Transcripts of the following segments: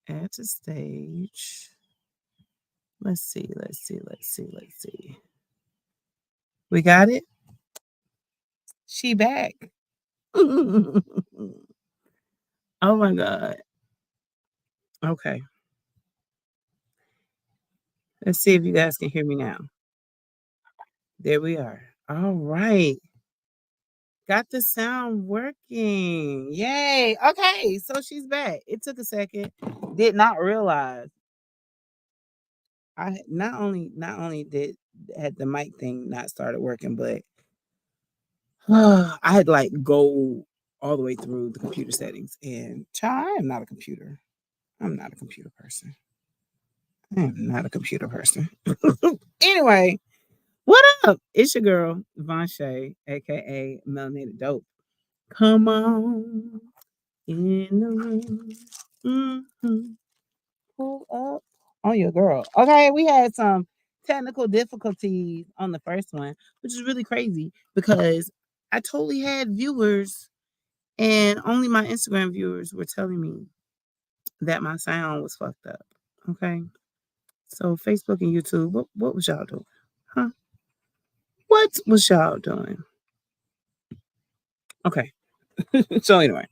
Add to stage. Let's see. We got it. She back. Oh my God. Okay. Let's see if you guys can hear me now. There we are. All right. Got the sound working. Yay. Okay. So she's back. It took a second. Did not realize I not only did had the mic thing not started working, but I had to like go all the way through the computer settings. And child, I am not a computer. I'm not a computer person. I am not a computer person. Anyway, what up? It's your girl, Von Shay, aka Melanated Dope. Come on in the room. Pull up on your girl. Okay, we had some technical difficulties on the first one, which is really crazy because I totally had viewers and only my Instagram viewers were telling me that my sound was fucked up. Okay. So Facebook and YouTube, what was y'all doing? Huh? What was y'all doing? Okay. So anyway,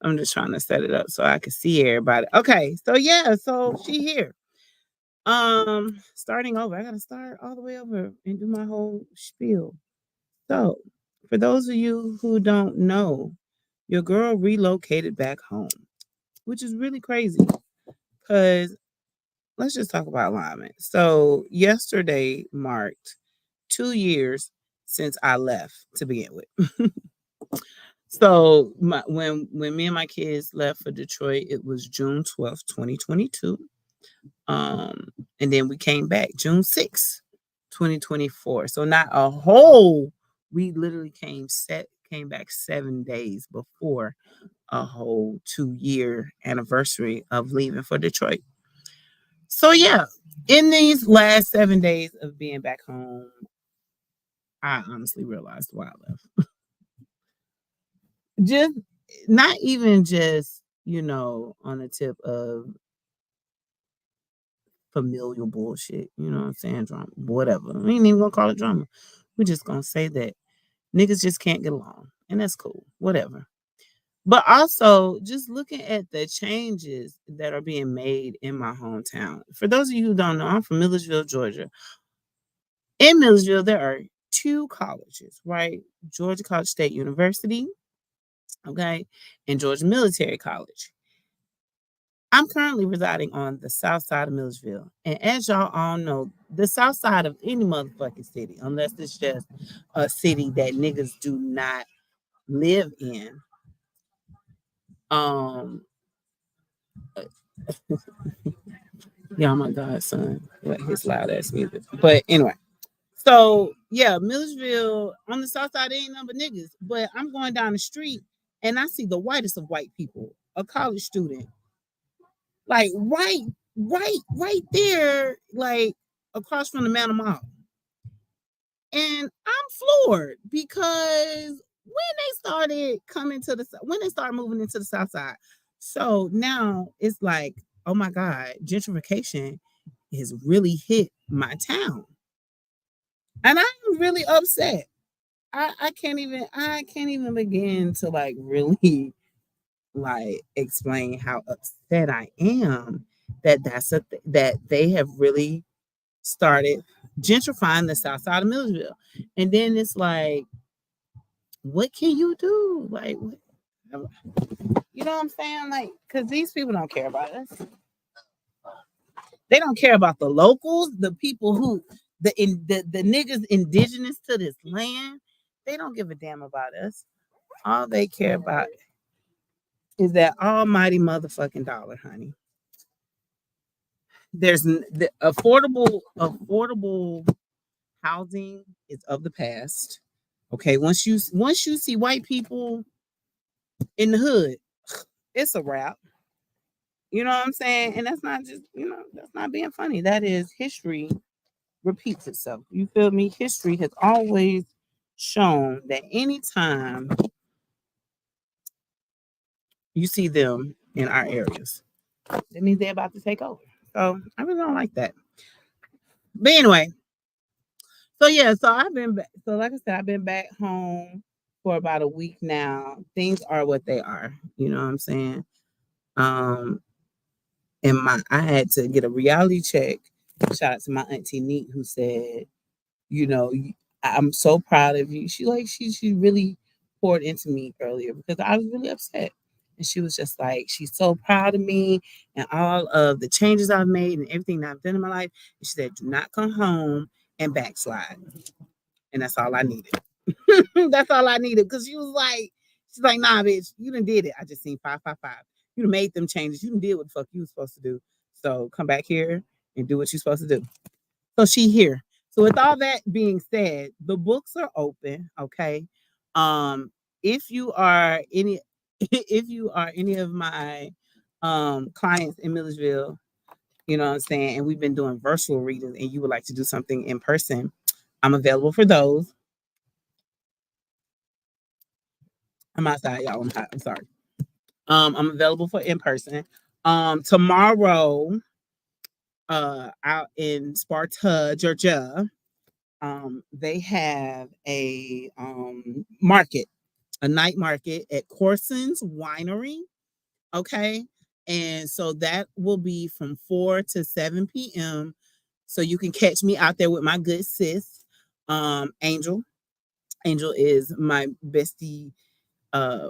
I'm just trying to set it up so I can see everybody. Okay. So yeah, so she here. Starting over. I gotta start all the way over and do my whole spiel. So, for those of you who don't know, your girl relocated back home, which is really crazy. Cause let's just talk about alignment. So yesterday marked 2 years since I left to begin with. So when me and my kids left for Detroit, it was June 12th, 2022. Um, and then we came back June 6th, 2024. So not a whole, we literally came back 7 days before a whole 2 year anniversary of leaving for Detroit. So yeah, in these last 7 days of being back home, I honestly realized why I left. Just not even just, on the tip of familial bullshit. You know what I'm saying? Drama, whatever. We ain't even gonna call it drama. We're just gonna say that niggas just can't get along, and that's cool. Whatever. But also, just looking at the changes that are being made in my hometown. For those of you who don't know, I'm from Millersville, Georgia. In Millersville, there are two colleges, right? Georgia College State University, okay, and Georgia Military College. I'm currently residing on the south side of Millersville. And as y'all all know, the south side of any motherfucking city, unless it's just a city that niggas do not live in, um, yeah, oh my God, son, what his loud ass music. But anyway, so yeah, Millersville on the south side, ain't number niggas. But I'm going down the street and I see the whitest of white people, a college student, like right there, like across from the Manor Mall. And I'm floored because when they started moving into the south side, so now it's like, oh my God, gentrification has really hit my town. And I'm really upset. I can't even begin to like really like explain how upset I am that they have really started gentrifying the south side of Millersville. And then it's like, what can you do? Like, you know what I'm saying? Like, because these people don't care about us. They don't care about the locals, the people who, the niggas indigenous to this land. They don't give a damn about us. All they care about is that almighty motherfucking dollar, honey. The affordable housing is of the past. Okay, once you see white people in the hood, it's a wrap. You know what I'm saying? And that's not just, that's not being funny. That is history repeats itself. You feel me? History has always shown that anytime you see them in our areas, That means they're about to take over. So I really don't like that. But anyway, so yeah, so I've been back. So like I said, I've been back home for about a week now. Things are what they are. You know what I'm saying? Um, and I had to get a reality check. Shout out to my auntie Neat who said, you know, I'm so proud of you. She really poured into me earlier because I was really upset. And she was just like, she's so proud of me and all of the changes I've made and everything that I've done in my life. And she said, do not come home and backslide. And that's all I needed. That's all I needed. Because she's like, nah, bitch, you done did it. I just seen 555. You done made them changes. You done did what the fuck you was supposed to do. So come back here and do what you're supposed to do. So she here. So with all that being said, the books are open. Okay. Um, if you are any if you are any of my clients in Millersville, you know what I'm saying, and we've been doing virtual readings and you would like to do something in person, I'm available for those. I'm outside, y'all. I'm hot. I'm sorry. I'm available for in person. Tomorrow, out in Sparta, Georgia, they have a market, a night market at Corson's Winery. Okay. And so that will be from 4 to 7 p.m. So you can catch me out there with my good sis, Angel. Angel is my bestie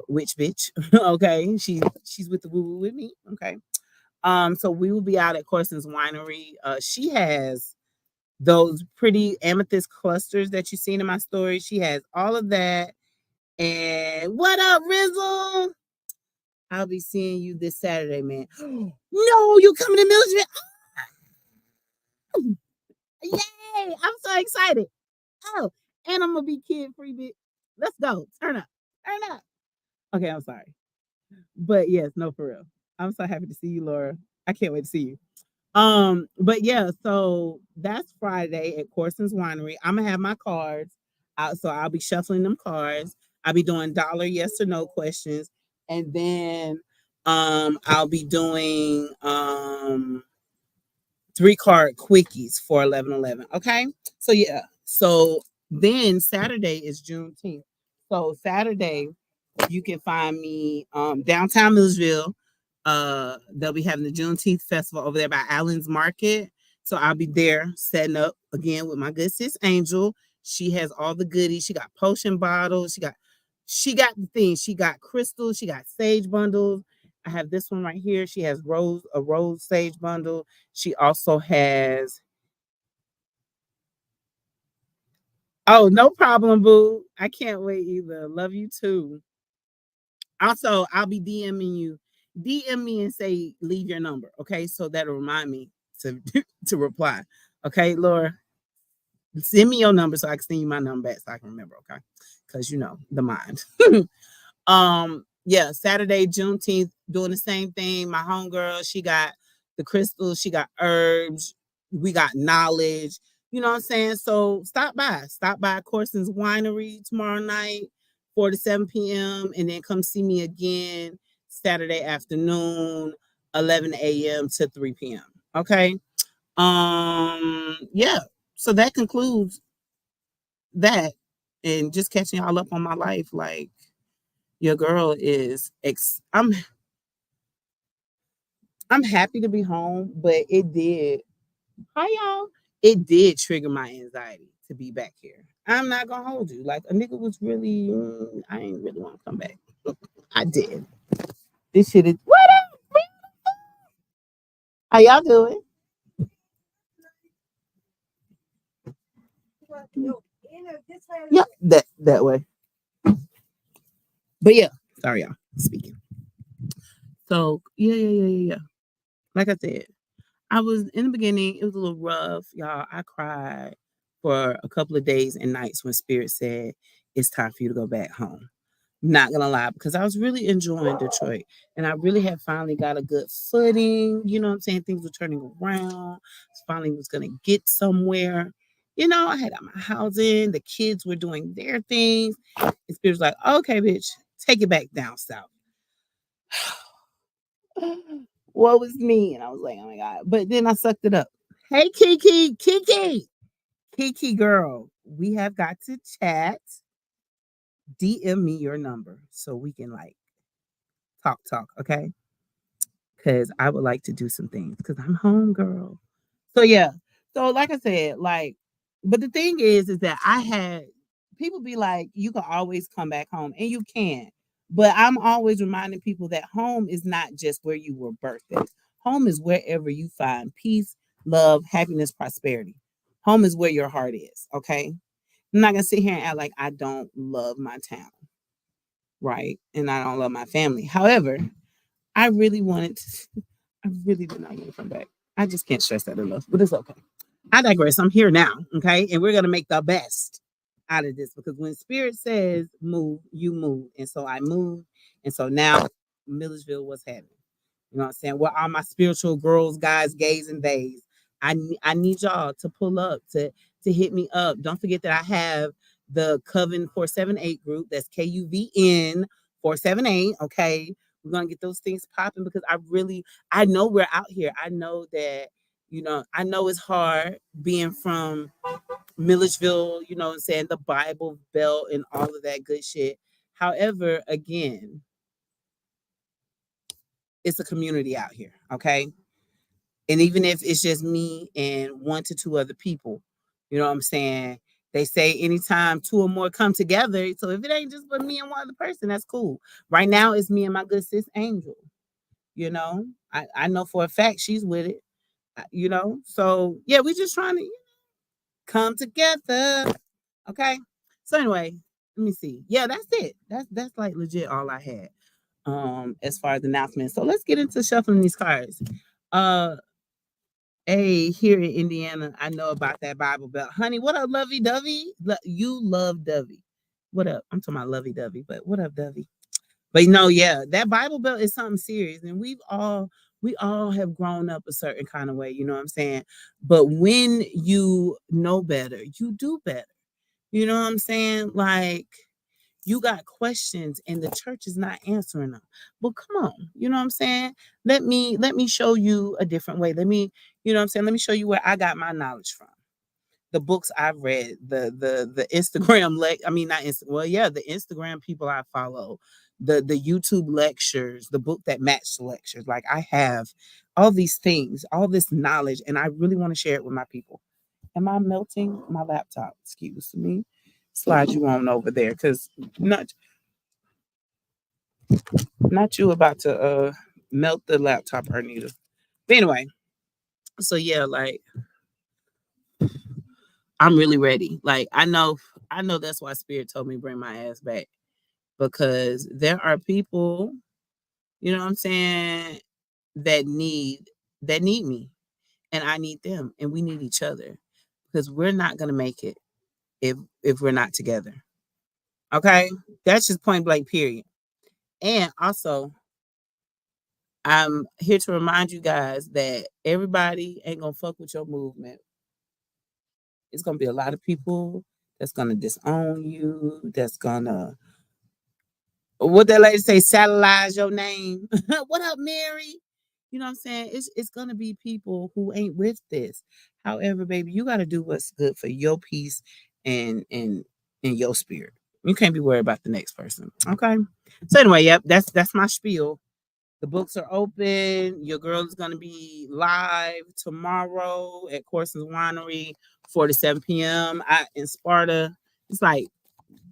witch bitch. Okay. She's with the woo woo with me. Okay. So we will be out at Corson's Winery. She has those pretty amethyst clusters that you've seen in my story. She has all of that. And what up, Rizzle? I'll be seeing you this Saturday, man. No, you coming to Millersville? Oh, yay! I'm so excited. Oh, and I'm gonna be kid free, bitch. Let's go. Turn up. Turn up. Okay, I'm sorry. But yes, no, for real. I'm so happy to see you, Laura. I can't wait to see you. But yeah, so that's Friday at Corson's Winery. I'm gonna have my cards out, so I'll be shuffling them cards. I'll be doing dollar yes or no questions, and then I'll be doing 3 card quickies for 11/11. Okay, so yeah, so then Saturday is Juneteenth. So Saturday you can find me downtown Millersville. They'll be having the Juneteenth festival over there by Allen's Market. So I'll be there setting up again with my good sis Angel. She has all the goodies. She got potion bottles. She got the things. She got crystals. She got sage bundles. I have this one right here. She has a rose sage bundle. She also has. Oh, no problem, boo. I can't wait either. Love you too. Also, I'll be DMing you. DM me and say leave your number, okay? So that'll remind me to to reply. Okay, Laura, send me your number so I can send you my number back so I can remember, okay? Because you know the mind. Yeah, Saturday, Juneteenth, doing the same thing. My homegirl, she got the crystals, she got herbs, we got knowledge. You know what I'm saying? So stop by Corson's Winery tomorrow night, 4 to 7 p.m. And then come see me again Saturday afternoon, 11 a.m. to 3 p.m. Okay. Yeah. So that concludes that. And just catching y'all up on my life. Like your girl is I'm happy to be home, but it did. Hi y'all. It did trigger my anxiety to be back here. I'm not gonna hold you. Like a nigga was really, I ain't really want to come back. I did. This shit is what up? How y'all doing? Yep, that way. But yeah, sorry y'all. Speaking. So yeah. Like I said, I was in the beginning, it was a little rough, y'all. I cried for a couple of days and nights when Spirit said it's time for you to go back home. Not gonna lie, because I was really enjoying Detroit and I really had finally got a good footing. You know what I'm saying? Things were turning around. Finally was gonna get somewhere. You know, I had got my housing, the kids were doing their things. And Spirit's like, okay, bitch, take it back down south. What was me? And I was like, oh my God. But then I sucked it up. Hey, Kiki girl, we have got to chat. DM me your number so we can like talk, okay? Because I would like to do some things because I'm home, girl. So yeah. So like I said, like, but the thing is that I had people be like, you can always come back home, and you can. But I'm always reminding people that home is not just where you were birthed at. Home is wherever you find peace, love, happiness, prosperity. Home is where your heart is. Okay. I'm not gonna sit here and act like I don't love my town, right? And I don't love my family. However, I really wanted to, I really did not want to come back. I just can't stress that enough, but it's okay. I digress. I'm here now, okay? And we're gonna make the best out of this because when spirit says move, you move. And so I moved. And so now Milledgeville was heaven. You know what I'm saying? Where all my spiritual girls, guys, gays, and theys. I need y'all to pull up, to hit me up. Don't forget that I have the Coven 478 group. That's KUVN 478. Okay. We're gonna get those things popping because I know we're out here. I know that, I know it's hard being from Milledgeville, you know what I'm saying, the Bible Belt and all of that good shit. However, again, it's a community out here, okay? And even if it's just me and one to two other people, you know what I'm saying? They say anytime two or more come together. So if it ain't just but me and one other person, that's cool. Right now, it's me and my good sis Angel. You know, I know for a fact she's with it. So yeah, we just trying to come together. Okay. So anyway, let me see. Yeah, that's it. That's like legit all I had. As far as announcements. So let's get into shuffling these cards. Uh Hey, here in Indiana, I know about that Bible Belt. Honey, what up, Lovey Dovey? You love Dovey. What up? I'm talking about Lovey Dovey, but what up, Dovey? But no, yeah, that Bible Belt is something serious. And we all have grown up a certain kind of way, you know what I'm saying? But when you know better, you do better. You know what I'm saying? Like you got questions and the church is not answering them. Well, come on. You know what I'm saying? Let me show you a different way. You know what I'm saying? Let me show you where I got my knowledge from. The books I've read, the Instagram I mean not Insta, well, yeah, the Instagram people I follow, the YouTube lectures, the book that matched the lectures. Like I have all these things, all this knowledge, and I really want to share it with my people. Am I melting my laptop? Excuse me. Slide you on over there because not not you about to melt the laptop, Ernita. But anyway, so yeah, like I'm really ready. Like I know that's why Spirit told me bring my ass back because there are people, you know what I'm saying, that need me and I need them and we need each other because we're not gonna make it if we're not together. Okay, that's just point blank. Period. And also, I'm here to remind you guys that everybody ain't gonna fuck with your movement. It's gonna be a lot of people that's gonna disown you, that's gonna what that lady say, satellize your name. What up, Mary? You know what I'm saying? It's gonna be people who ain't with this. However, baby, you gotta do what's good for your peace and your spirit. You can't be worried about the next person. Okay. So anyway, yep, that's my spiel. The books are open. Your girl is going to be live tomorrow at Corson's Winery, 4 to 7 p.m. In Sparta. It's like,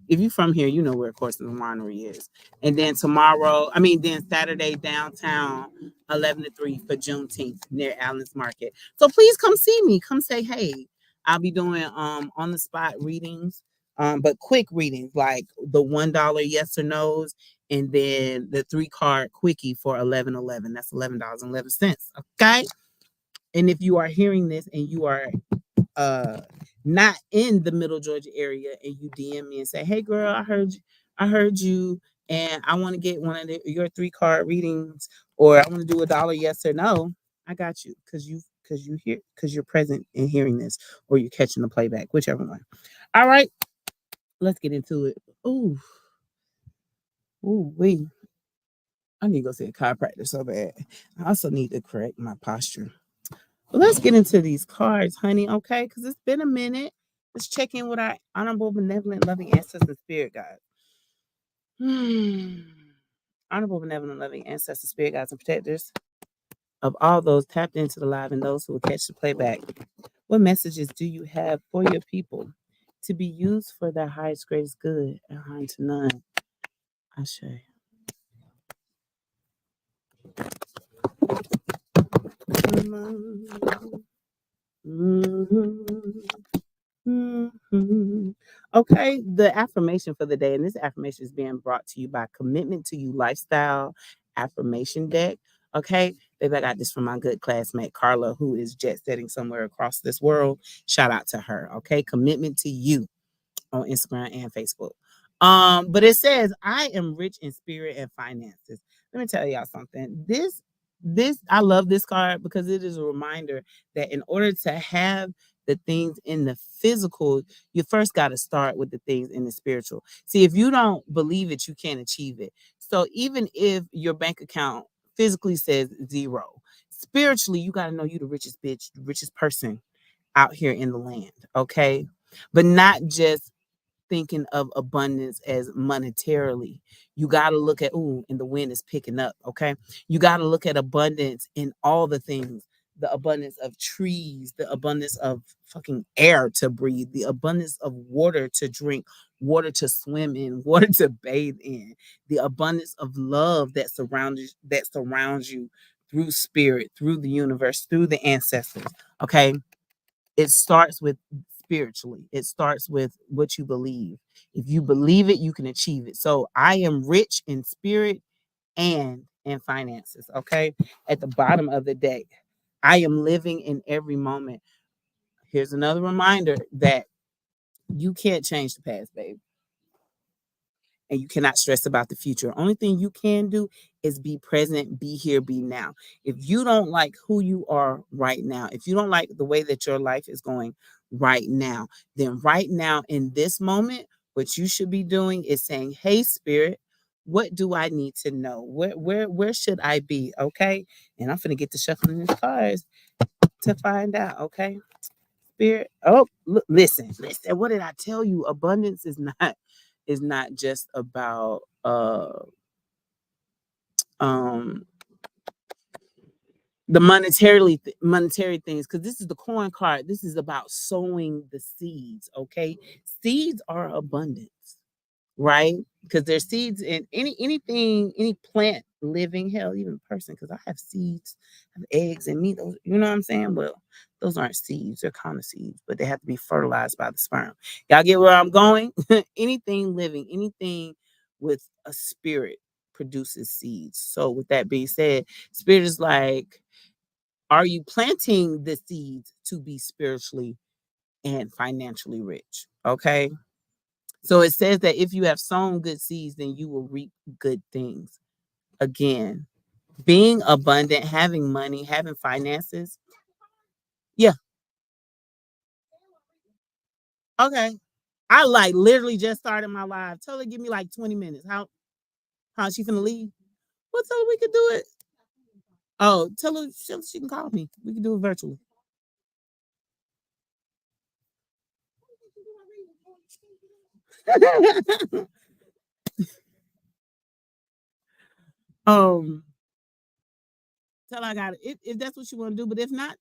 if you're from here, you know where Corson's Winery is. And then then Saturday downtown, 11 to 3 for Juneteenth near Allen's Market. So please come see me. Come say hey. I'll be doing on the spot readings, but quick readings like the $1 yes or no's, and then the 3 card quickie for 11.11. That's $11.11. Okay. And if you are hearing this and you are uh not in the middle Georgia area and you DM me and say, hey girl, I heard you and I want to get one of your 3 card readings or I want to do $1 yes or no, I got you because you're present and hearing this or you're catching the playback, whichever one. All right, let's get into it. Ooh, ooh, wait. I need to go see a chiropractor so bad. I also need to correct my posture. But let's get into these cards, honey, okay? Because it's been a minute. Let's check in with our honorable, benevolent, loving ancestors, spirit guides. Honorable, benevolent, loving ancestors, spirit guides, and protectors of all those tapped into the live and those who will catch the playback. What messages do you have for your people to be used for their highest, greatest good and harm to none? Ashe. Okay, the affirmation for the day, and this affirmation is being brought to you by Commitment to You Lifestyle Affirmation Deck. Okay, baby, I got this from my good classmate Carla, who is jet setting somewhere across this world. Shout out to her. Okay, Commitment to You on Instagram and Facebook. But it says, I am rich in spirit and finances. Let me tell y'all something. This I love this card because it is a reminder that in order to have the things in the physical, you first got to start with the things in the spiritual. See, if you don't believe it, you can't achieve it. So even if your bank account physically says zero, spiritually, you got to know you the richest bitch, the richest person out here in the land. Okay. But not just thinking of abundance as monetarily. You got to look at, ooh, and the wind is picking up. Okay. You got to look at abundance in all the things, the abundance of trees, the abundance of fucking air to breathe, the abundance of water to drink, water to swim in, water to bathe in, the abundance of love that surrounds you through spirit, through the universe, through the ancestors. Okay. It starts with spiritually. It starts with what you believe. If you believe it, you can achieve it. So I am rich in spirit and in finances. Okay. At the bottom of the deck, I am living in every moment. Here's another reminder that you can't change the past, babe, and you cannot stress about the future. Only thing you can do is be present, be here, be now. If you don't like who you are right now, if you don't like the way that your life is going right now, then right now in this moment, what you should be doing is saying, "Hey, spirit, what do I need to know? Where should I be?" Okay, and I'm gonna get to shuffling these cards to find out. Okay, spirit. Oh, look, listen. What did I tell you? Abundance is not just about um the monetary things, because this is the coin card. This is about sowing the seeds. Okay, seeds are abundance, right? Because there's seeds in anything, any plant, living, hell, even a person. Because I have seeds, I have eggs in me. Those, you know what I'm saying? Well, those aren't seeds; they're kind of seeds, but they have to be fertilized by the sperm. Y'all get where I'm going? Anything living, anything with a spirit produces seeds. So, with that being said, spirit is like, are you planting the seeds to be spiritually and financially rich? Okay. So it says that if you have sown good seeds, then you will reap good things. Again, being abundant, having money, having finances. Yeah. Okay. I like literally just started my live. Tell her give me like 20 minutes. How she finna leave? Well, tell her we could do it. Oh, tell her she can call me. We can do it virtually. um, tell her I got it. If that's what you want to do, but if not,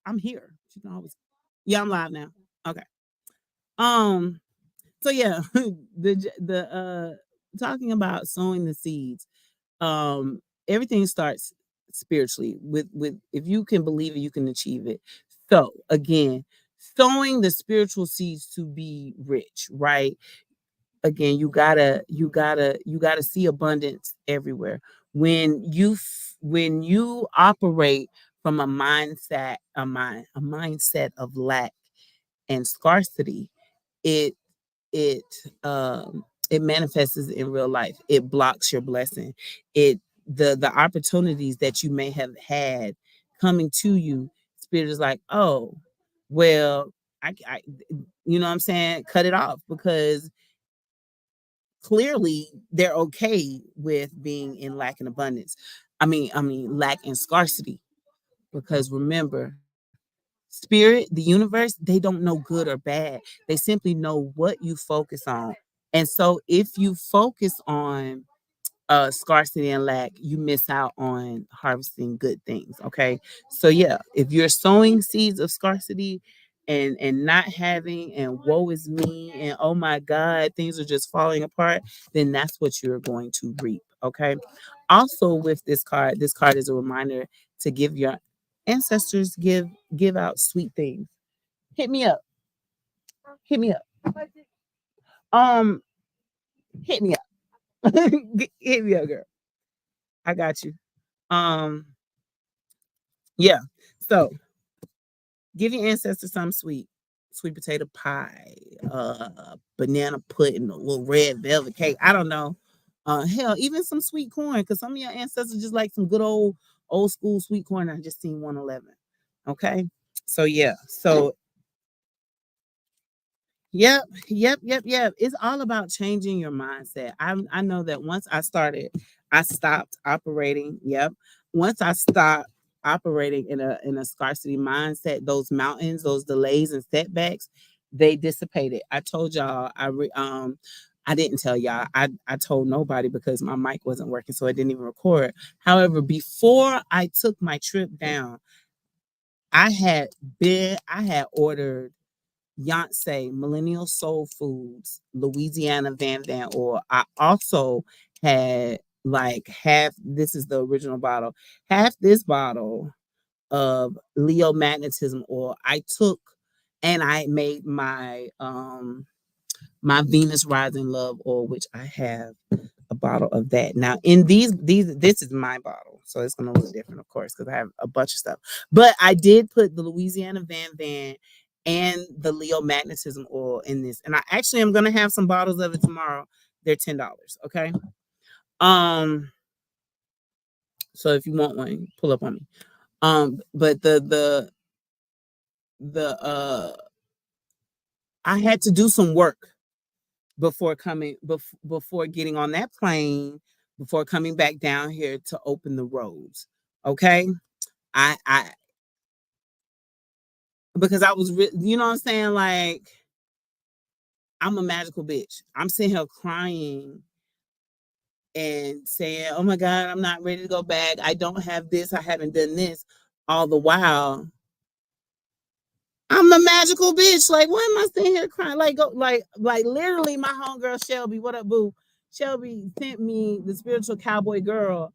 I'm here. She can always. Yeah, I'm live now. Okay. Um. So yeah, the talking about sowing the seeds. Everything starts spiritually with if you can believe it, you can achieve it. So again, sowing the spiritual seeds to be rich, right? Again, you gotta see abundance everywhere. When you operate from a mindset of lack and scarcity, it it it manifests in real life. It blocks your blessing. It the opportunities that you may have had coming to you, spirit is like, oh, well, I you know what I'm saying, cut it off, because clearly they're okay with being in lack and abundance. I mean lack and scarcity, because remember, spirit, the universe, they don't know good or bad. They simply know what you focus on. And so if you focus on scarcity and lack, you miss out on harvesting good things. Okay. So yeah, if you're sowing seeds of scarcity and not having, and woe is me, and oh my God, things are just falling apart, then that's what you're going to reap. Okay. Also with this card is a reminder to give your ancestors, give out sweet things. Hit me up. Hit me up. Um, hit me up. Hit me up, girl. I got you. Um, yeah. So give your ancestors something sweet. Sweet potato pie, banana pudding, a little red velvet cake. I don't know. Hell, even some sweet corn, because some of your ancestors just like some good old school sweet corn. I just seen 111. Okay. So yeah. So yep. It's all about changing your mindset. I know that once I started, I stopped operating. Yep. Once I stopped operating in a scarcity mindset, those mountains, those delays and setbacks, they dissipated. I told y'all. I didn't tell y'all. I told nobody because my mic wasn't working, so I didn't even record. However, before I took my trip down, I had ordered Yonsei, Millennial Soul Foods, Louisiana Van Van oil. I also had like half, this is the original bottle, half this bottle of Leo Magnetism oil. I took and I made my Venus Rising Love oil, which I have a bottle of that. Now, in these, this is my bottle, so it's gonna look different, of course, because I have a bunch of stuff. But I did put the Louisiana Van Van and the Leo Magnetism oil in this, and I actually am gonna have some bottles of it tomorrow. They're $10. Okay. Um. So if you want one, pull up on me. But the I had to do some work before before getting on that plane, before coming back down here to open the roads. Okay. I because I was you know what I'm saying, like, I'm a magical bitch. I'm sitting here crying and saying, oh my God, I'm not ready to go back, I don't have this, I haven't done this, all the while I'm a magical bitch. Like, why am I sitting here crying? Like, go, like literally, my homegirl Shelby, what up, boo? Shelby sent me the spiritual cowboy girl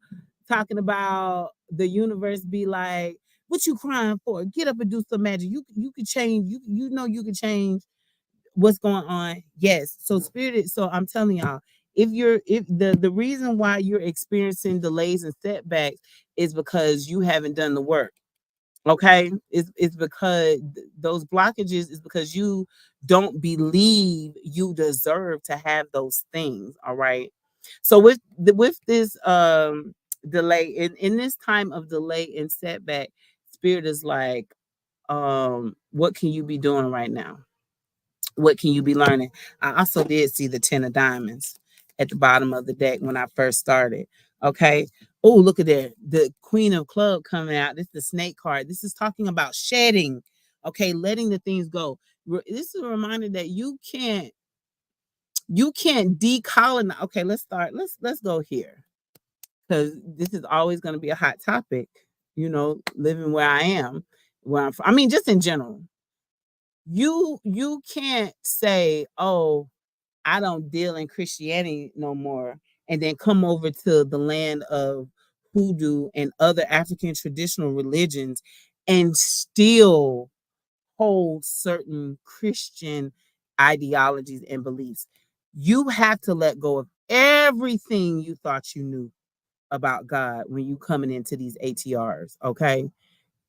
talking about the universe be like, what you crying for? Get up and do some magic. You could change. You know you could change what's going on. Yes. So spirit. So I'm telling y'all, if the reason why you're experiencing delays and setbacks is because you haven't done the work. Okay, it's because those blockages is because you don't believe you deserve to have those things. All right. So with this delay, in this time of delay and setback, spirit is like, what can you be doing right now? What can you be learning? I also did see the 10 of diamonds at the bottom of the deck when I first started. Okay. Oh, look at that. The Queen of Club coming out. This is the snake card. This is talking about shedding. Okay, letting the things go. This is a reminder that you can't decolonize. Okay, let's start. Let's go here. Because this is always going to be a hot topic, living where I am, where I'm from. I mean, just in general. You can't say, oh, I don't deal in Christianity no more, and then come over to the land of hoodoo and other African traditional religions and still hold certain Christian ideologies and beliefs. You have to let go of everything you thought you knew about God when you coming into these ATRs, okay?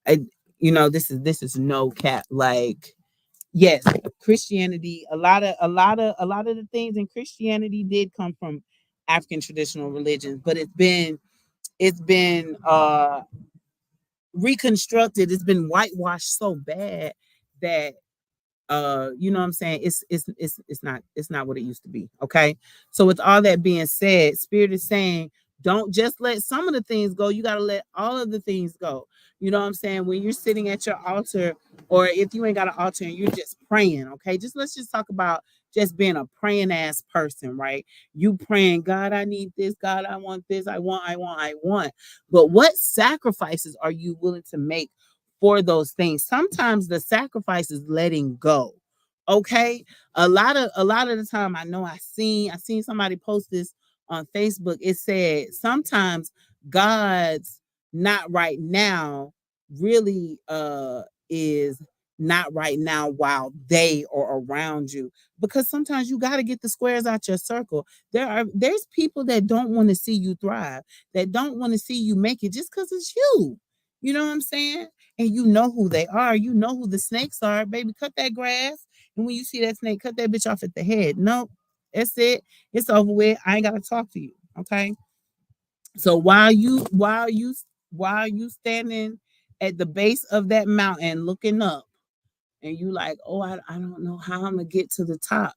I, this is no cap. Like, yes, Christianity, a lot of the things in Christianity did come from African traditional religions, but it's been reconstructed, it's been whitewashed so bad that you know what I'm saying, it's not what it used to be. Okay, so with all that being said, Spirit is saying don't just let some of the things go, you got to let all of the things go. You know what I'm saying? When you're sitting at your altar, or if you ain't got an altar and you're just praying, okay, just let's just talk about just being a praying ass person, right? You praying, God, I need this, God, I want this, I want. But what sacrifices are you willing to make for those things? Sometimes the sacrifice is letting go. Okay. A lot of the time, I know I seen somebody post this on Facebook. It said sometimes God's not right now really is not right now while they are around you, because sometimes you got to get the squares out your circle. There's people that don't want to see you thrive, that don't want to see you make it just because it's you. You know what I'm saying? And you know who they are. You know who the snakes are. Baby, cut that grass. And when you see that snake, cut that bitch off at the head. Nope. That's it. It's over with. I ain't gotta talk to you. Okay. So while you standing at the base of that mountain looking up, and you like, oh, I don't know how I'm gonna get to the top,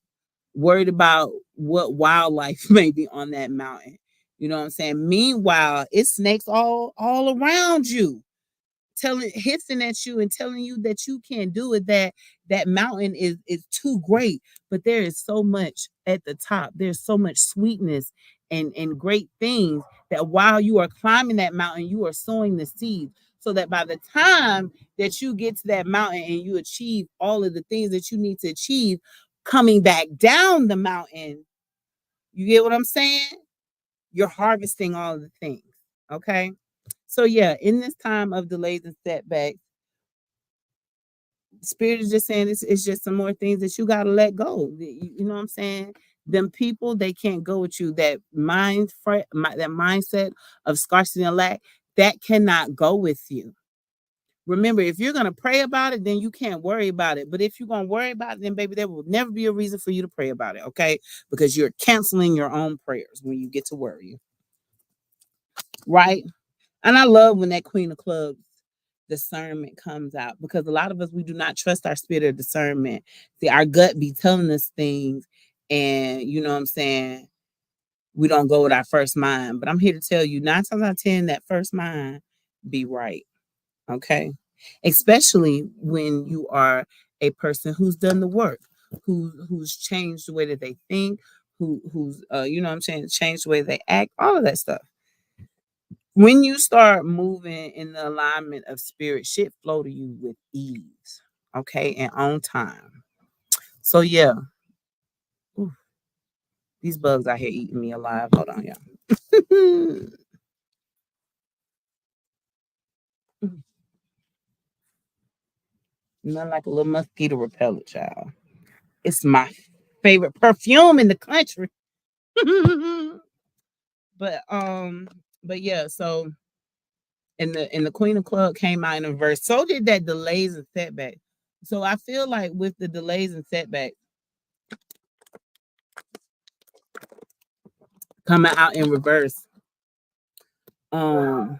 worried about what wildlife may be on that mountain. You know what I'm saying? Meanwhile, it's snakes all around you, telling hissing at you and telling you that you can't do it, that that mountain is too great. But there is so much at the top. There's so much sweetness and great things, that while you are climbing that mountain, you are sowing the seeds, so that by the time that you get to that mountain and you achieve all of the things that you need to achieve, coming back down the mountain, you get what I'm saying? You're harvesting all of the things. Okay. So yeah, in this time of delays and setbacks, Spirit is just saying it's just some more things that you got to let go. You know what I'm saying? Them people, they can't go with you. That that mindset of scarcity and lack, that cannot go with you. Remember, if you're gonna pray about it, then you can't worry about it. But if you're gonna worry about it, then baby, there will never be a reason for you to pray about it. Okay, because you're canceling your own prayers when you get to worry, right? And I love when that Queen of Clubs discernment comes out, because a lot of us, we do not trust our spirit of discernment. See, our gut be telling us things, and you know what I'm saying, we don't go with our first mind. But I'm here to tell you, 9 times out of 10, that first mind be right. Okay. Especially when you are a person who's done the work, who's changed the way that they think, who's you know what I'm saying, changed the way they act, all of that stuff. When you start moving in the alignment of spirit, shit flow to you with ease, okay, and on time. So yeah, ooh, these bugs out here eating me alive. Hold on, y'all. Nothing like a little mosquito repellent, y'all. It's my favorite perfume in the country. but um, but yeah, so and the Queen of Club came out in a verse. So did that delays and setbacks. So I feel like with the delays and setbacks coming out in reverse, um,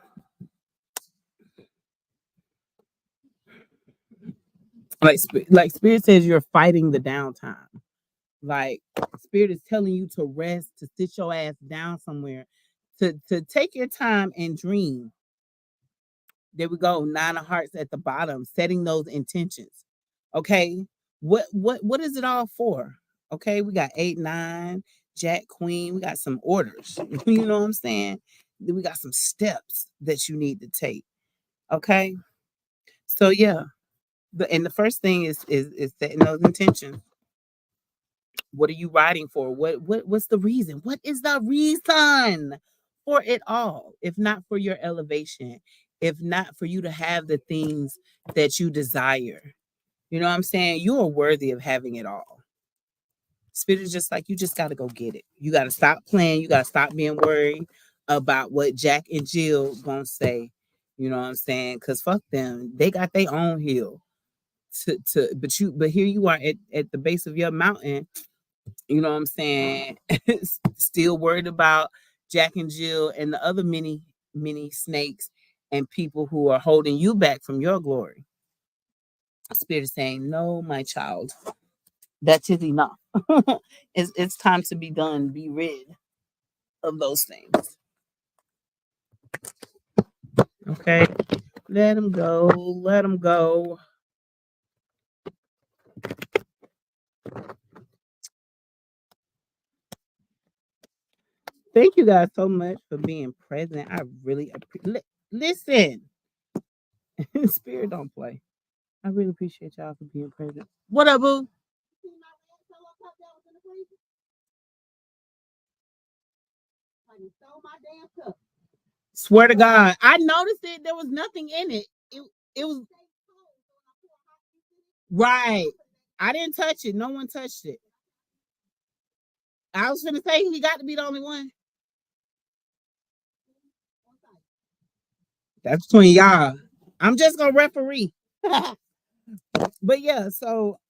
like Spirit says, you're fighting the downtime. Like Spirit is telling you to rest, to sit your ass down somewhere, to take your time and dream. There we go. 9 of Hearts at the bottom, setting those intentions. Okay. What is it all for? Okay, we got 8, 9, Jack, Queen. We got some orders. You know what I'm saying? Then we got some steps that you need to take. Okay. So yeah. And the first thing is setting those intentions. What are you writing for? What's the reason? What is the reason for it all? If not for your elevation, if not for you to have the things that you desire. You know what I'm saying? You are worthy of having it all. Spirit is just like, you just gotta go get it. You gotta stop playing, you gotta stop being worried about what Jack and Jill gonna say. You know what I'm saying? Cause fuck them. They got their own hill. But here you are at the base of your mountain, you know what I'm saying? Still worried about Jack and Jill and the other many snakes and people who are holding you back from your glory. Spirit is saying, no, my child, that is enough. It's time to be done. Be rid of those things. Okay. Let them go. Let them go. Thank you guys so much for being present. I really appreciate. Listen, Spirit don't play. I really appreciate y'all for being present. What up, boo? Swear to God, I noticed it. There was nothing in it. It was right. I didn't touch it. No one touched it. I was gonna say he got to be the only one. That's between y'all. I'm just gonna referee. But yeah, so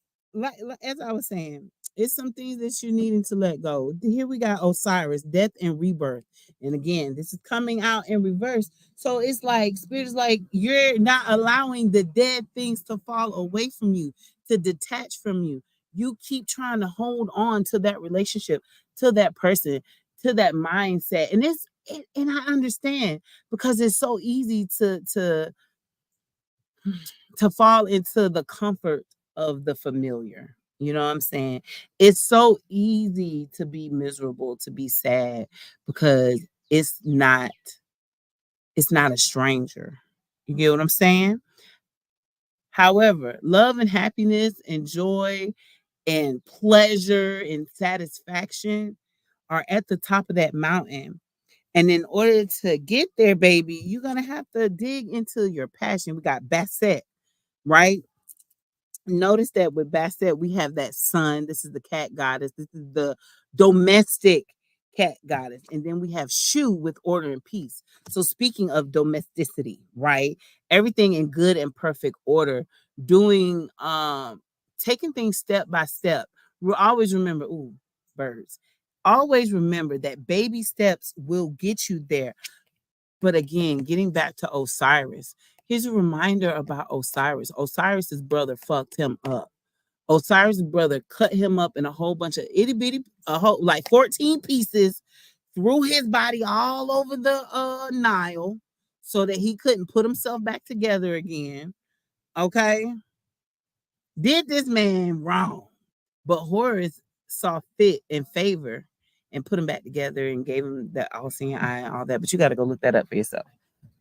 as I was saying, it's some things that you're needing to let go. Here we got Osiris, death and rebirth. And again, this is coming out in reverse. So it's like spirit is like you're not allowing the dead things to fall away from you, to detach from you. You keep trying to hold on to that relationship, to that person, to that mindset. And and I understand because it's so easy to fall into the comfort of the familiar. You know what I'm saying? It's so easy to be miserable, to be sad because it's not it's not a stranger. You get what I'm saying? However, love and happiness and joy and pleasure and satisfaction are at the top of that mountain. And in order to get there, baby, you're going to have to dig into your passion. We got Basset, right? Notice that with Bastet, we have that sun. This is the cat goddess. This is the domestic cat goddess. And then we have Shu with order and peace. So speaking of domesticity, right? Everything in good and perfect order, doing taking things step by step. We'll always remember, ooh, birds. Always remember that baby steps will get you there. But again, getting back to Osiris, here's a reminder about Osiris. Osiris's brother fucked him up. Osiris' brother cut him up in a whole bunch of itty bitty, a whole like 14 pieces, threw his body all over the Nile so that he couldn't put himself back together again. Okay. Did this man wrong. But Horus saw fit and favor and put him back together and gave him the all seeing eye and all that. But you got to go look that up for yourself.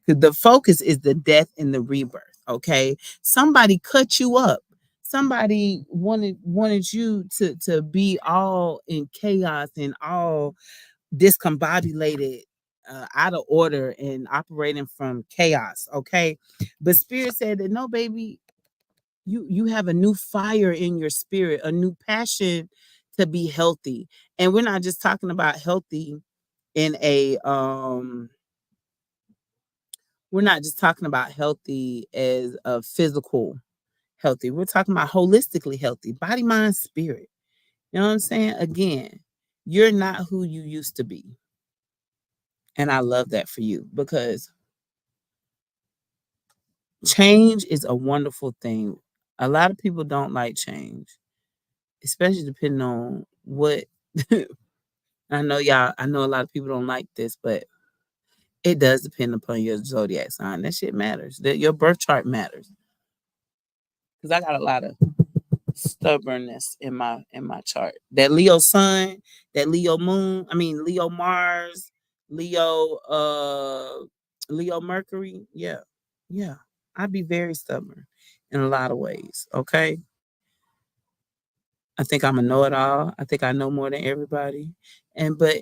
The focus is the death and the rebirth. Okay, somebody cut you up. Somebody wanted you to be all in chaos and all discombobulated, out of order and operating from chaos. Okay, but spirit said that no, baby, you have a new fire in your spirit, a new passion to be healthy, and we're not just talking about healthy in a we're not just talking about healthy as a physical healthy. We're talking about holistically healthy, body, mind, spirit. You know what I'm saying? Again, you're not who you used to be. And I love that for you because change is a wonderful thing. A lot of people don't like change, especially depending on what I know y'all, I know a lot of people don't like this, but it does depend upon your zodiac sign. That shit matters. That your birth chart matters. Because I got a lot of stubbornness in my chart. That Leo sun, that Leo moon, I mean Leo Mars, Leo Mercury. Yeah. Yeah. I'd be very stubborn in a lot of ways. Okay. I think I'm a know-it-all. I think I know more than everybody. But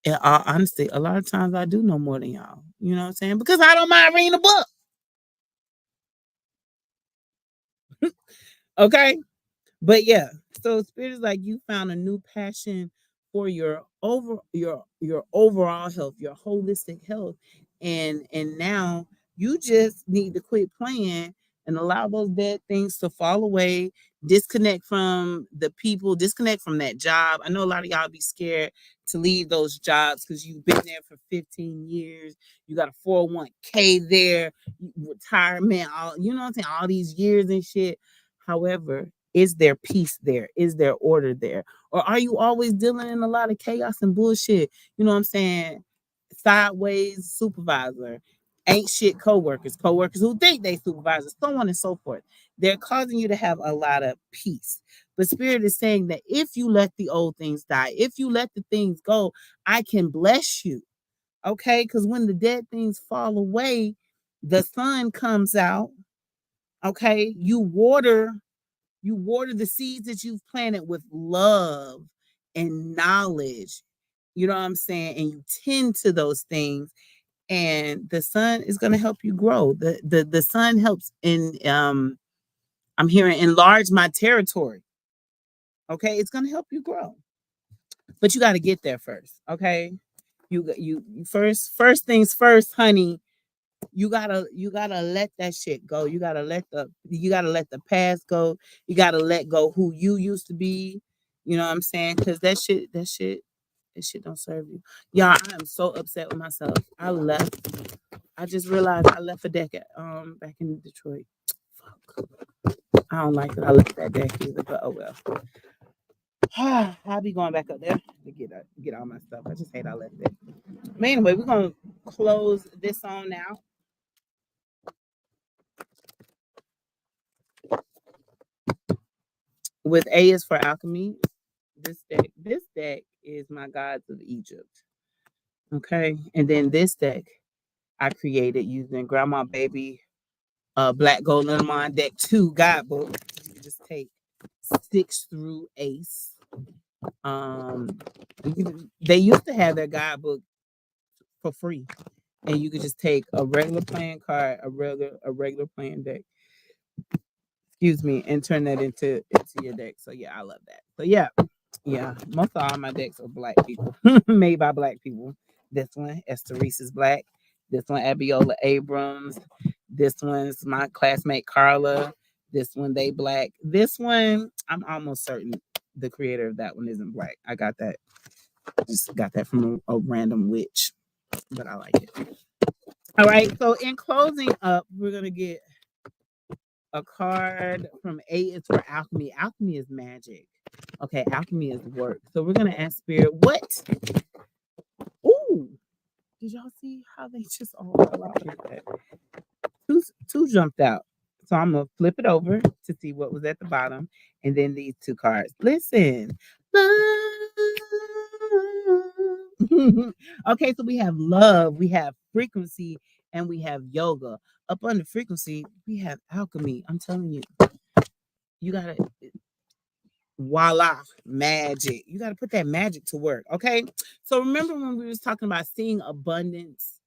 in all honesty, a lot of times I do know more than y'all. You know what I'm saying? Because I don't mind reading a book. Okay. But yeah, so spirit is like you found a new passion for your overall health, your holistic health, and now you just need to quit playing and allow those dead things to fall away. Disconnect from the people, disconnect from that job. I know a lot of y'all be scared to leave those jobs because you've been there for 15 years. You got a 401k there, retirement, all you know what I'm saying, all these years and shit. However, is there peace there? Is there order there? Or are you always dealing in a lot of chaos and bullshit? You know what I'm saying? Sideways supervisor, ain't shit coworkers who think they supervisors, so on and so forth. They're causing you to have a lot of peace. But Spirit is saying that if you let the old things die, if you let the things go, I can bless you. Okay? Because when the dead things fall away, the sun comes out. Okay? You water the seeds that you've planted with love and knowledge. You know what I'm saying? And you tend to those things, and the sun is going to help you grow. The sun helps in I'm hearing enlarge my territory. Okay, it's going to help you grow, but you got to get there first. Okay, you first things first, honey. You gotta let that shit go. You gotta let the past go. You gotta let go who you used to be. You know what I'm saying? Because that shit don't serve you. Y'all, I am so upset with myself. I just realized I left a deck at back in Detroit. Fuck. I don't like it. I left that deck either, but oh well. I'll be going back up there to get all my stuff. I just hate I left it. But anyway, we're gonna close this on now. With A is for alchemy. This deck is my gods of Egypt. Okay. And then this deck I created using Grandma Baby Black Gold Lenormand deck 2 guidebook. You can just take 6 through ace. They used to have their guidebook for free. And you could just take a regular playing card, a regular playing deck, excuse me, and turn that into your deck. So yeah, I love that. So yeah, most of all my decks are black people, made by black people. This one, Esther Reese is black. This one, Abiola Abrams. This one's my classmate Carla. This one, they black. This one, I'm almost certain the creator of that one isn't black. I got that. Just got that from a random witch, but I like it. All right. So in closing up, we're gonna get a card from A is for alchemy. Alchemy is magic. Okay, alchemy is work. So we're gonna ask Spirit, what? Ooh, did y'all see how they just all fell out like that? Two jumped out. So I'm gonna flip it over to see what was at the bottom, and then these two cards. Listen. Okay, so we have love, we have frequency, and we have yoga. Up under frequency, we have alchemy. I'm telling you, you gotta voila, magic. You gotta put that magic to work. Okay. So remember when we was talking about seeing abundance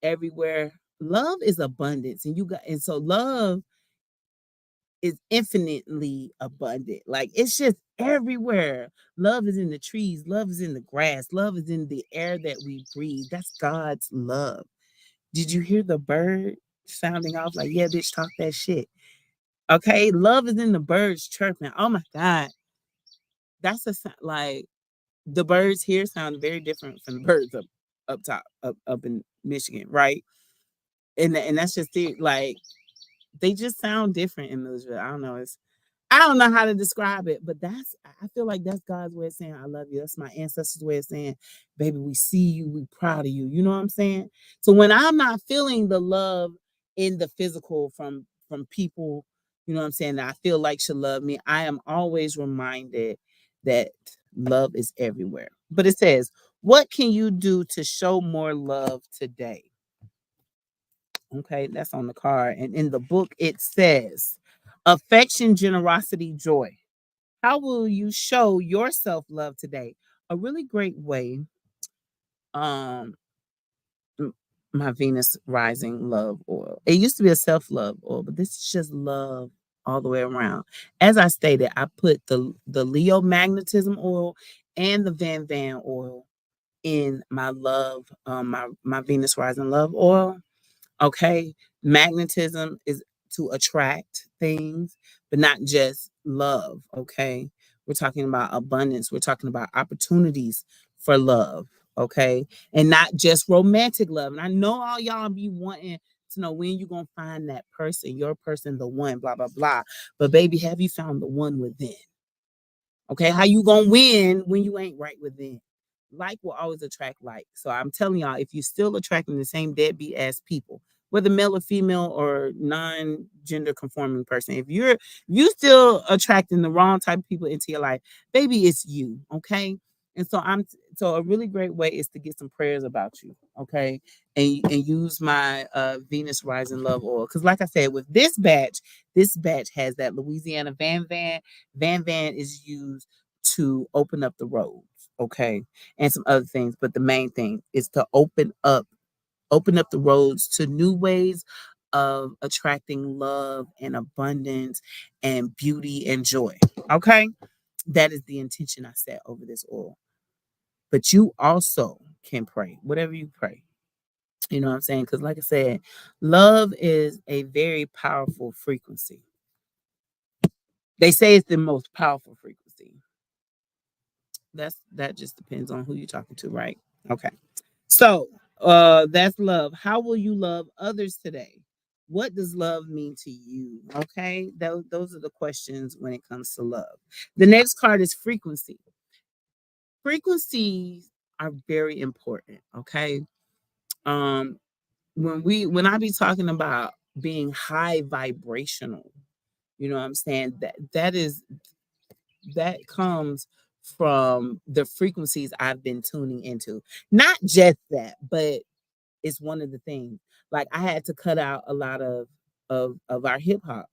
everywhere? Love is abundance, and so love is infinitely abundant. Like it's just everywhere. Love is in the trees, love is in the grass, love is in the air that we breathe. That's God's love. Did you hear the bird sounding off like, yeah, bitch, talk that shit? Okay, love is in the birds chirping. Oh my God, that's like the birds here sound very different from the birds up top, up in Michigan, right? And that's just it. Like they just sound different in Millersville. I don't know how to describe it, but I feel like that's God's way of saying I love you. That's my ancestors' way of saying, baby, we see you, we proud of you. You know what I'm saying? So when I'm not feeling the love in the physical from people, you know what I'm saying, that I feel like should love me, I am always reminded that love is everywhere. But it says, what can you do to show more love today? Okay, that's on the card. And in the book, it says affection, generosity, joy. How will you show yourself love today? A really great way. Um, my Venus rising love oil. It used to be a self-love oil, but this is just love all the way around. As I stated, I put the Leo magnetism oil and the Van Van oil in my love, my Venus rising love oil. Okay. Magnetism is to attract things, but not just love. Okay. We're talking about abundance. We're talking about opportunities for love. Okay. And not just romantic love. And I know all y'all be wanting to know when you're gonna find that person, your person, the one, blah, blah, blah. But baby, have you found the one within? Okay, how you gonna win when you ain't right within? Like will always attract like. So I'm telling y'all, if you're still attracting the same deadbeat ass people, whether male or female or non-gender conforming person, if you still attracting the wrong type of people into your life, baby, it's you. Okay. And so a really great way is to get some prayers about you, okay, and use my Venus Rising Love Oil, because like I said, with this batch has that Louisiana Van Van. Van Van is used to open up the roads, okay, and some other things. But the main thing is to open up the roads to new ways of attracting love and abundance and beauty and joy. Okay. That is the intention I set over this oil. But you also can pray, whatever you pray. You know what I'm saying? Because, like I said, love is a very powerful frequency. They say it's the most powerful frequency. That just depends on who you're talking to, right? Okay. So that's love. How will you love others today? What does love mean to you? Okay. Those are the questions when it comes to love. The next card is frequency. Frequencies are very important. Okay. Um, when I be talking about being high vibrational, you know what I'm saying? That comes from the frequencies I've been tuning into. Not just that, but it's one of the things. Like I had to cut out a lot of our hip hop.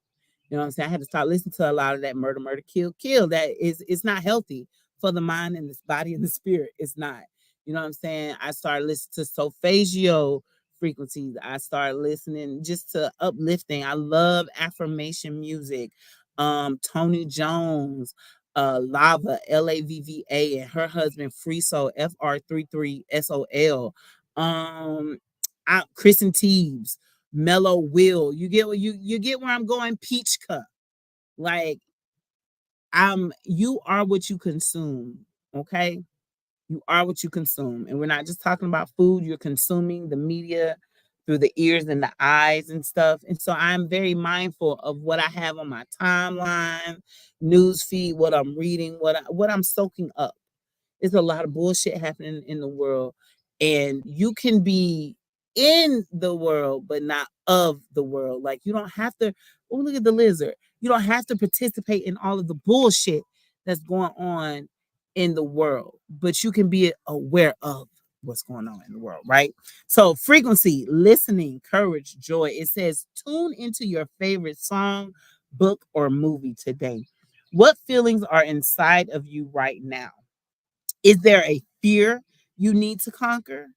You know what I'm saying? I had to start listening to a lot of that murder, murder, kill, kill. That is it's not healthy for the mind and the body and the spirit. It's not. You know what I'm saying? I started listening to solfeggio frequencies. I started listening just to uplifting. I love affirmation music. Tony Jones, Lava, Lavva, and her husband Free Soul, FR33SOL. Kristen Teebs, Mellow Will. You get where I'm going? Peach Cup. Like you are what you consume. Okay. You are what you consume. And we're not just talking about food, you're consuming the media through the ears and the eyes and stuff. And so I'm very mindful of what I have on my timeline, news feed, what I'm reading, what I'm soaking up. There's a lot of bullshit happening in the world, and you can be in the world but not of the world. Like you don't have to. Oh, look at the lizard. You don't have to participate in all of the bullshit that's going on in the world, but you can be aware of what's going on in the world, right? So frequency, listening, courage, joy. It says tune into your favorite song, book, or movie today. What feelings are inside of you right now? Is there a fear you need to conquer?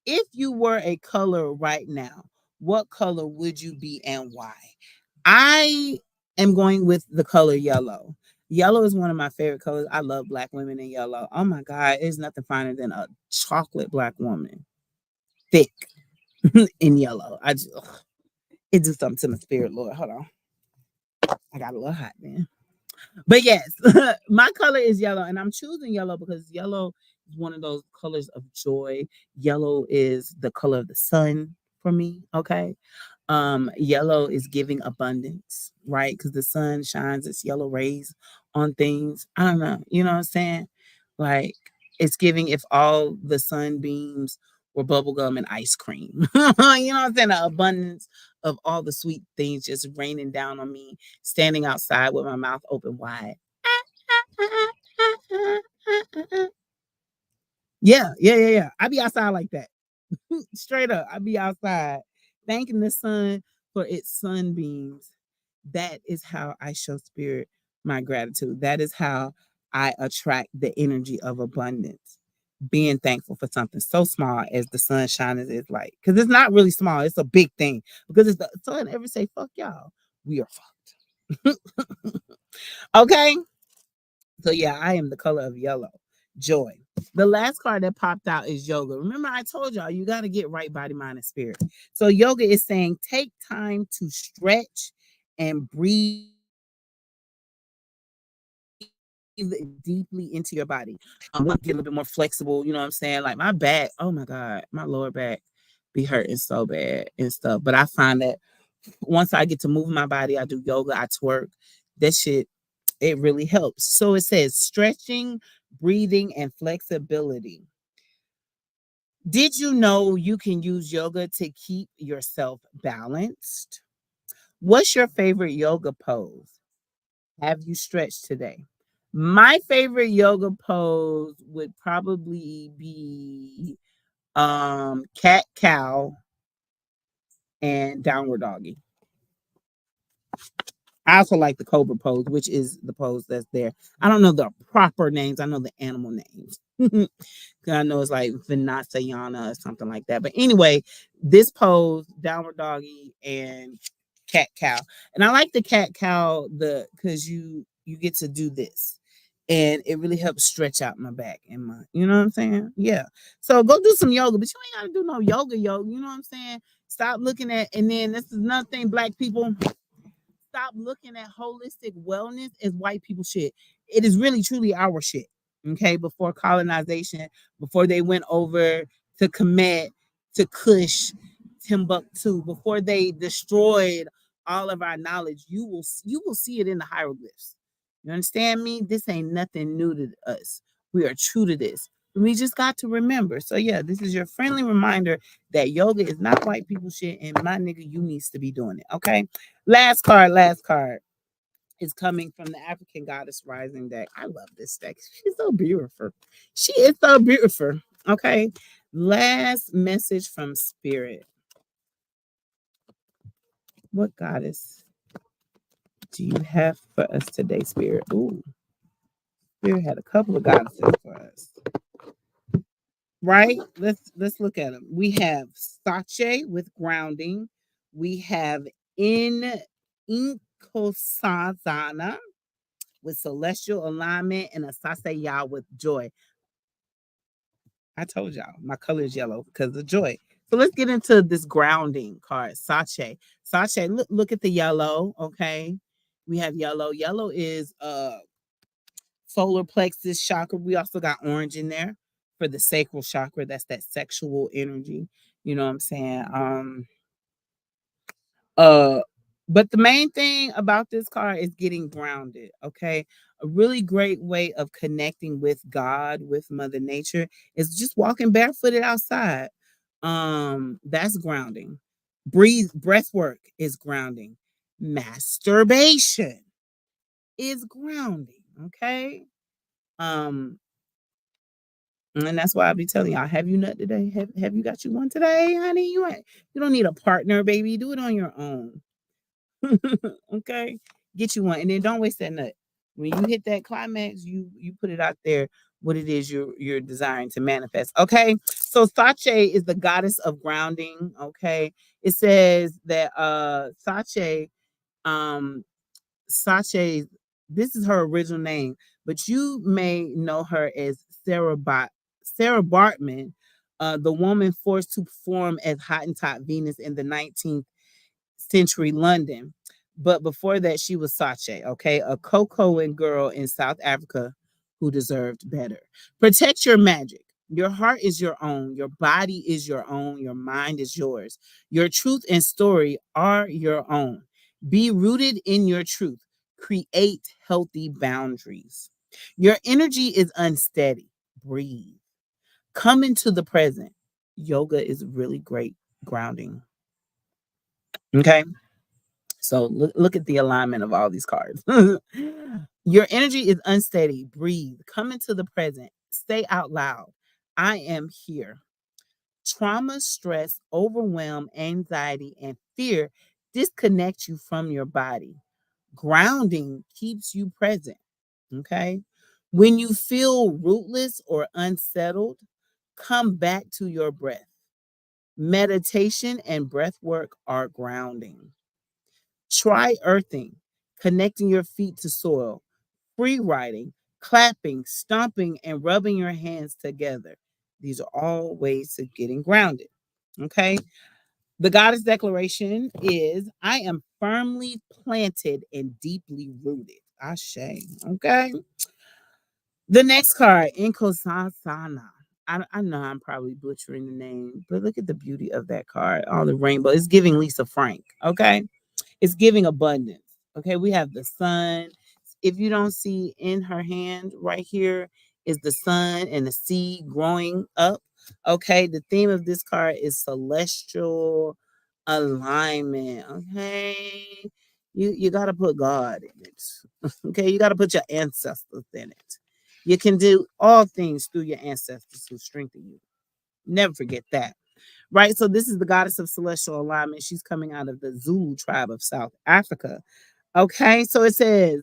If you were a color right now, what color would you be and why? I am going with the color yellow. Yellow is one of my favorite colors. I love black women in yellow. Oh my God, there's nothing finer than a chocolate black woman, thick in yellow. It just something to my spirit, Lord. Hold on. I got a little hot, man. But yes, my color is yellow, and I'm choosing yellow because yellow is one of those colors of joy. Yellow is the color of the sun for me. Okay. Yellow is giving abundance, right? Because the sun shines its yellow rays on things. I don't know. You know what I'm saying? Like it's giving if all the sunbeams were bubblegum and ice cream. You know what I'm saying? The abundance of all the sweet things just raining down on me, standing outside with my mouth open wide. Yeah, yeah, yeah, yeah. I be outside like that. Straight up. I be outside thanking the sun for its sunbeams. That is how I show spirit my gratitude. That is how I attract the energy of abundance. Being thankful for something so small as the sun shining its light. Because it's not really small, it's a big thing. Because it's the sun ever say, fuck y'all, we are fucked. Okay. So yeah, I am the color of yellow. Joy. The last card that popped out is yoga. Remember, I told y'all you got to get right body, mind, and spirit. So yoga is saying take time to stretch and breathe deeply into your body. Want to get a little bit more flexible. You know what I'm saying? Like my back. Oh my God, my lower back be hurting so bad and stuff. But I find that once I get to move my body, I do yoga, I twerk, that shit, it really helps. So it says stretching, breathing, and flexibility. Did you know you can use yoga to keep yourself balanced? What's your favorite yoga pose? Have you stretched today? My favorite yoga pose would probably be cat cow and downward doggy. I also like the cobra pose, which is the pose that's there. I don't know the proper names. I know the animal names. 'Cause I know it's like Vinasayana or something like that. But anyway, this pose, downward doggy and cat cow. And I like the cat cow because you get to do this. And it really helps stretch out my back and my, you know what I'm saying? Yeah. So go do some yoga, but you ain't gotta do no yoga, you know what I'm saying? Stop looking at, and then this is another thing, black people, stop looking at holistic wellness as white people shit. It is really truly our shit. Okay, before colonization, before they went over to Kemet, to Kush, Timbuktu, before they destroyed all of our knowledge, you will see it in the hieroglyphs. You understand me? This ain't nothing new to us. We are true to this. We just got to remember. So yeah, this is your friendly reminder that yoga is not white people shit, and my nigga, you needs to be doing it. Okay. Last card is coming from the African Goddess Rising deck. I love this deck. She's so beautiful. She is so beautiful. Okay. Last message from Spirit. What goddess do you have for us today, Spirit? Ooh, Spirit had a couple of goddesses for us. Right? Let's look at them. We have Sache with grounding. We have in Inkosazana with celestial alignment, and a Sasaya with joy. I told y'all my color is yellow because of joy. So let's get into this grounding card, Sache. Sache, look at the yellow. Okay. We have yellow. Yellow is solar plexus chakra. We also got orange in there for the sacral chakra. That's that sexual energy. You know what I'm saying? Uh, but the main thing about this card is getting grounded. Okay. A really great way of connecting with God, with Mother Nature, is just walking barefooted outside. That's grounding. Breath work is grounding. Masturbation is grounding. Okay. Um, and that's why I be telling y'all, have you nut today? Have you got you one today, honey? You don't need a partner, baby. Do it on your own. Okay, get you one, and then don't waste that nut. When you hit that climax, you put it out there what it is you're desiring to manifest. Okay, so Sache is the goddess of grounding. Okay, it says that um Sache, this is her original name, but you may know her as Sarah Bartman, the woman forced to perform as Hottentot Venus in the 19th century London. But before that, she was Sache, okay, a Cocoan girl in South Africa who deserved better. Protect your magic. Your heart is your own. Your body is your own. Your mind is yours. Your truth and story are your own. Be rooted in your truth. Create healthy boundaries. Your energy is unsteady. Breathe. Come into the present. Yoga is really great grounding. Okay. So look at the alignment of all these cards. Your energy is unsteady. Breathe. Come into the present. Say out loud, I am here. Trauma, stress, overwhelm, anxiety, and fear disconnect you from your body. Grounding keeps you present. Okay. When you feel rootless or unsettled, come back to your breath. Meditation and breath work are grounding. Try earthing, connecting your feet to soil, free writing, clapping, stomping, and rubbing your hands together. These are all ways of getting grounded. Okay. The goddess declaration is I am firmly planted and deeply rooted. Ashe. Okay. The next card, Inkosasana. I know I'm probably butchering the name, but look at the beauty of that card. All the rainbow. It's giving Lisa Frank. Okay. It's giving abundance. Okay. We have the sun. If you don't see in her hand right here is the sun and the seed growing up. Okay. The theme of this card is celestial alignment. Okay. You gotta put God in it. Okay. You gotta put your ancestors in it. You can do all things through your ancestors who strengthen you. Never forget that. Right. So this is the goddess of celestial alignment. She's coming out of the Zulu tribe of South Africa. Okay. So it says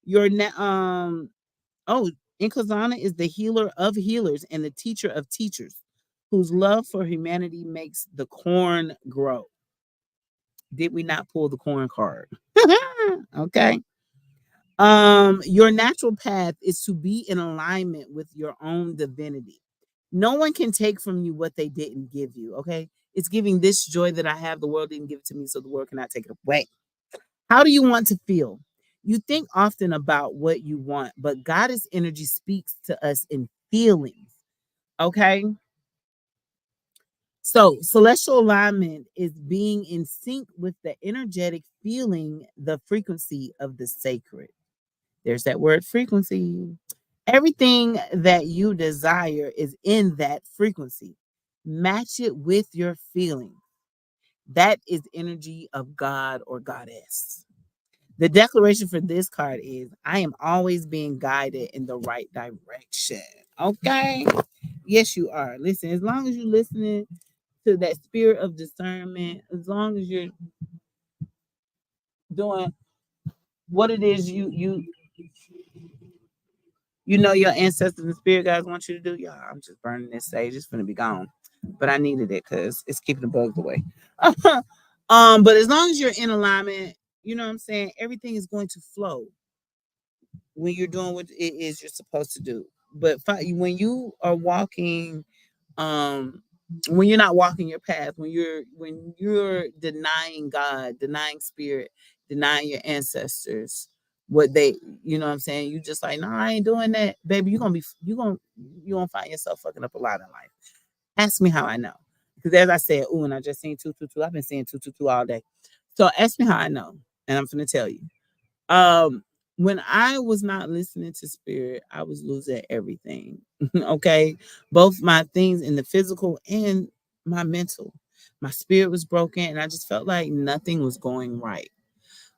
your oh, Inkazana is the healer of healers and the teacher of teachers, whose love for humanity makes the corn grow. Did we not pull the corn card? Okay. Your natural path is to be in alignment with your own divinity. No one can take from you what they didn't give you. Okay. It's giving this joy that I have. The world didn't give it to me, so the world cannot take it away. How do you want to feel? You think often about what you want, but goddess energy speaks to us in feelings. Okay. So, celestial alignment is being in sync with the energetic feeling, the frequency of the sacred. There's that word frequency. Everything that you desire is in that frequency. Match it with your feeling. That is energy of God or goddess. The declaration for this card is I am always being guided in the right direction. Okay. Yes, you are. Listen, as long as you're listening to that spirit of discernment, as long as you're doing what it is you know your ancestors and spirit guys want you to do, y'all. I'm just burning this sage. It's gonna be gone. But I needed it because it's keeping the bugs away. But as long as you're in alignment, you know what I'm saying, everything is going to flow when you're doing what it is you're supposed to do. But when you are walking, um, when you're not walking your path, when you're denying God, denying spirit, denying your ancestors, what they, you know what I'm saying, you just like, no, I ain't doing that, baby. You're gonna find yourself fucking up a lot in life. Ask me how I know. Because as I said, ooh, and I just seen 222. I've been seeing 222 all day. So ask me how I know. And I'm gonna tell you. Um, when I was not listening to spirit, I was losing everything. Okay. Both my things in the physical and my mental. My spirit was broken and I just felt like nothing was going right.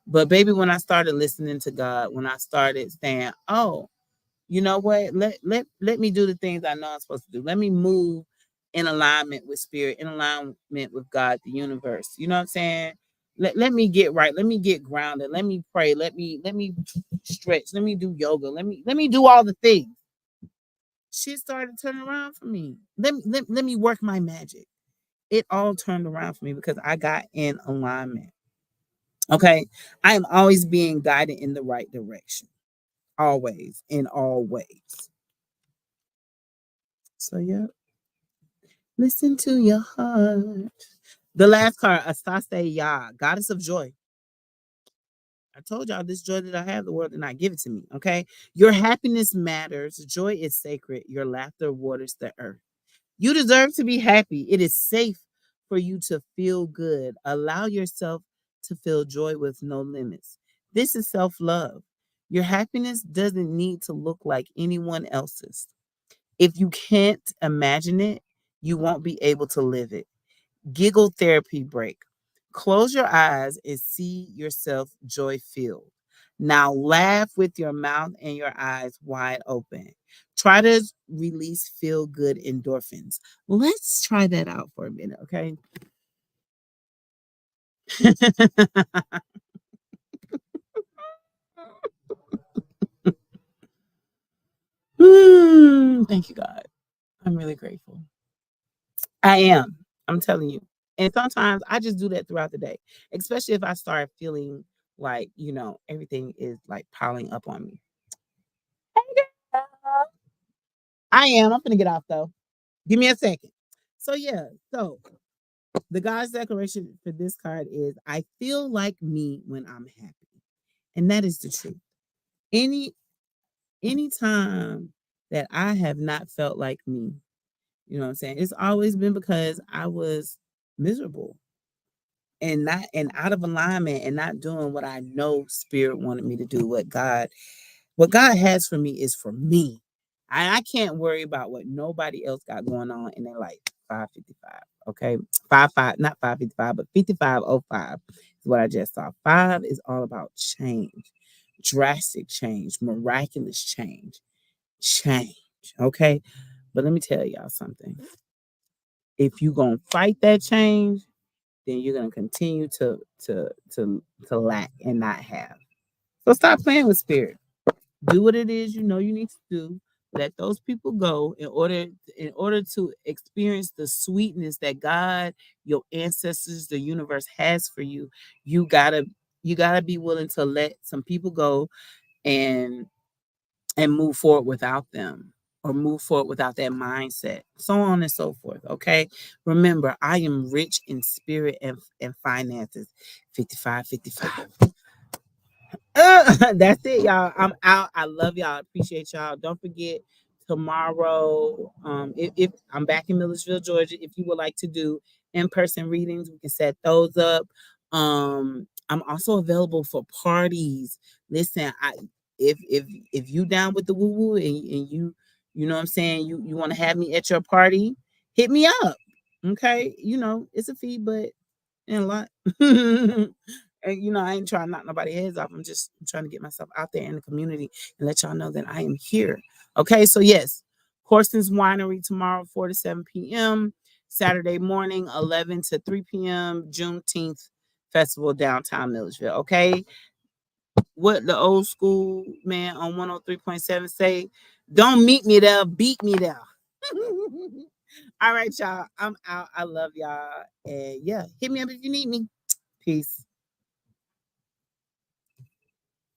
But baby, when I started listening to God, when I started saying, oh, you know what? Let me do the things I know I'm supposed to do. Let me move in alignment with spirit, in alignment with God, the universe. You know what I'm saying? Let me get right. Let me get grounded. Let me pray. Let me stretch. Let me do yoga. Let me do all the things. Shit started turning around for me. Let me work my magic. It all turned around for me because I got in alignment. Okay. I am always being guided in the right direction. Always, in all ways. So yeah. Listen to your heart. The last card, Asase Ya, goddess of joy. I told y'all this joy that I have, the world did not give it to me. Okay. Your happiness matters. Joy is sacred. Your laughter waters the earth. You deserve to be happy. It is safe for you to feel good. Allow yourself to feel joy with no limits. This is self love. Your happiness doesn't need to look like anyone else's. If you can't imagine it, you won't be able to live it. Giggle therapy break. Close your eyes and see yourself joy filled. Now laugh with your mouth and your eyes wide open. Try to release feel good endorphins. Let's try that out for a minute, okay? Thank you, God. I'm really grateful. I am. I'm telling you. And sometimes I just do that throughout the day, especially if I start feeling like, everything is like piling up on me. I am. I'm gonna get off though. Give me a second. So yeah, so the God's declaration for this card is I feel like me when I'm happy. And that is the truth. Any time that I have not felt like me, You know what I'm saying? It's always been because I was miserable and not and out of alignment and not doing what I know spirit wanted me to do. What God has for me is for me. I can't worry about what nobody else got going on in their life. 555. Okay. 55, not 555, but 5505 is what I just saw. Five is all about change, drastic change, miraculous change. Change. Okay. But let me tell y'all something. If you're gonna fight that change, then you're gonna continue to lack and not have. So stop playing with spirit. Do what it is you know you need to do. Let those people go in order to experience the sweetness that God, your ancestors, the universe has for you. You gotta you gotta be willing to let some people go and move forward without them or move forward without that mindset, so on and so forth. Okay. Remember, I am rich in spirit and finances. 5555. That's it, y'all. I'm out. I love y'all. Appreciate y'all. Don't forget tomorrow. If I'm back in Millersville, Georgia, if you would like to do in-person readings, we can set those up. I'm also available for parties. Listen, if you down with the woo woo and you know what I'm saying, you want to have me at your party, hit me up. Okay, it's a fee, but and a lot. And I ain't trying to knock nobody heads off. I'm trying to get myself out there in the community and let y'all know that I am here. Okay, so yes, Corson's Winery tomorrow, 4 to 7 p.m. Saturday morning, 11 to 3 p.m. Juneteenth Festival downtown Millersville. Okay, what the old school man on 103.7 say? Don't meet me there, beat me there. All right, y'all. I'm out. I love y'all. And yeah, hit me up if you need me. Peace.